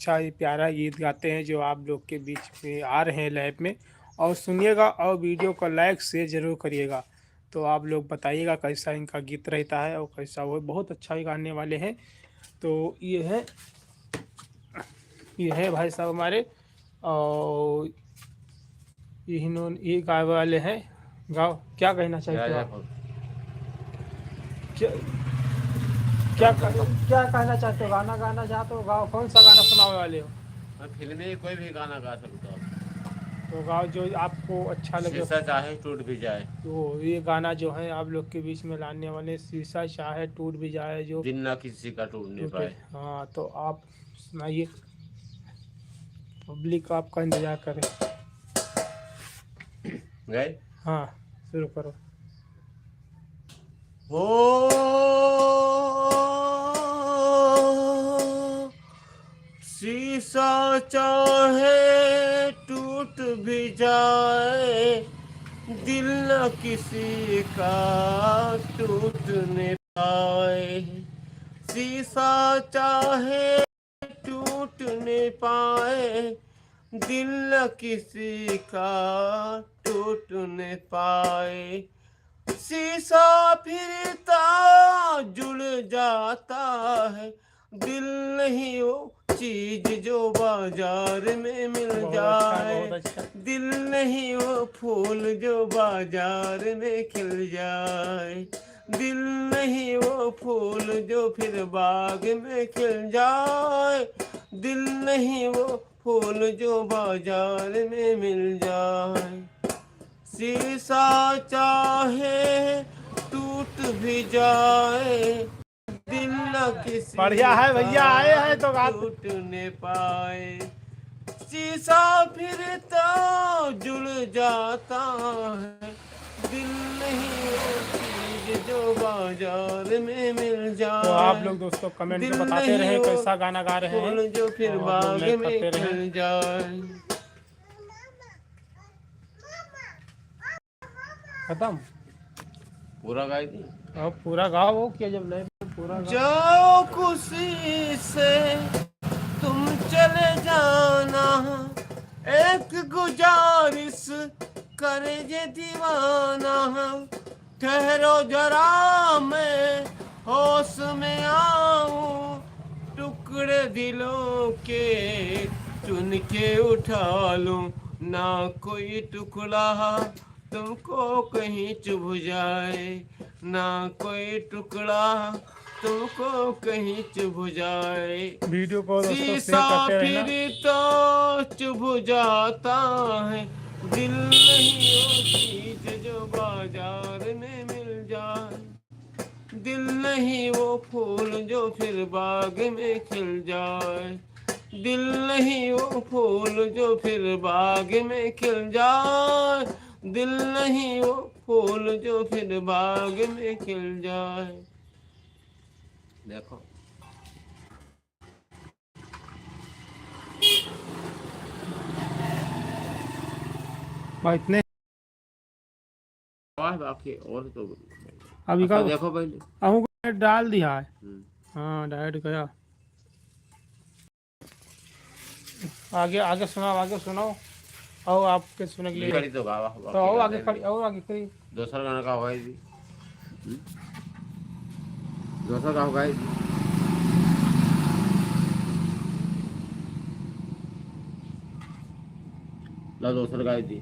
अच्छा ही प्यारा गीत गाते हैं जो आप लोग के बीच में आ रहे हैं लैब में। और सुनिएगा और वीडियो को लाइक शेयर ज़रूर करिएगा। तो आप लोग बताइएगा कैसा इनका गीत रहता है और कैसा, वो बहुत अच्छा ही गाने वाले हैं। तो ये है भाई साहब हमारे, और ये गाय वाले हैं। गाओ, क्या कहना चाहते हो आप? क्या क्या कहना चाहते हो? गाना गाना चाहते हो? गाओ, कौन सा गाना सुनाने वाले हो? मैं फिल्म में कोई भी गाना गा सकता हूँ। तो गाओ जो आपको अच्छा लगे। शीशा चाहे टूट भी जाए, तो ये गाना जो है आप लोग के बीच में लाने वाले, शीशा चाहे टूट भी जाए जो दिल ना किसी का टूट नहीं टूटे। पाए। हाँ, तो आप सुनाइए, पब्लिक आपका इंतजार करे। गए हाँ, शुरू करो। हो शीशा चाहे टूट भी जाए, दिल न किसी का टूटने पाए। शीशा चाहे टूटने पाए, दिल न किसी का टूटने पाए। शीशा फिरता जुड़ जाता है, दिल नहीं वो चीज जो बाजार में मिल जाए। बहुत अच्छा। दिल नहीं वो फूल जो बाजार में खिल जाए। दिल नहीं वो फूल जो फिर बाग में खिल जाए। दिल नहीं वो फूल जो बाजार में मिल जाए। शीशा चाहे टूट भी जाए, दिल न किसी बढ़िया है भैया, आए हैं तो का गाते। टूटने पाए। शीशा फिर तो जुड़ जाता है, दिल नहीं वो चीज जो बाजार में मिल जाए। तो आप लोग दोस्तों कमेंट दिल में बताते नहीं रहे वो कैसा गाना गा रहे हैं, फूल जो फिर और आप लोग बाग लाइक में करते रहें। खिल जाए। खत्म? पूरा गाई दी। अब पूरा गाओ, वो क्या जब लाइव में पूरा गाओ। जाओ खुशी से तुम चले जाना, एक गुजारिश करे ये दीवाना। ठहरो जरा मैं होश में आऊं, टुकड़े दिलों के चुन के उठा लूं। ना कोई टुकड़ा तुमको कहीं चुभ जाए, ना कोई टुकड़ा तुमको कहीं चुभ जाए। वीडियो को दोस्तों शेयर शीशा करते रहना। फिर तो चुभ जाता है, दिल नहीं वो चीज जो बाजार में मिल जाए। दिल नहीं वो फूल जो फिर बाग में खिल जाए। दिल नहीं वो फूल जो फिर बाग में खिल जाए। दिल नहीं वो फूल जो फिर बाग में खिल जाए। देखो भाई इतने बाकी और तो अभी का देखो पहले। हमको डाल दिया है। हाँ, डायरेक्ट गया। आगे आगे सुनाओ, आगे सुनाओ। और आपके सुनने के लिए खड़ी तो गावा तो और आगे खड़ी, और आगे खड़ी। दूसरा गाना का होगा जी। दूसरा का होगा जी। ला दूसरा गाई दी।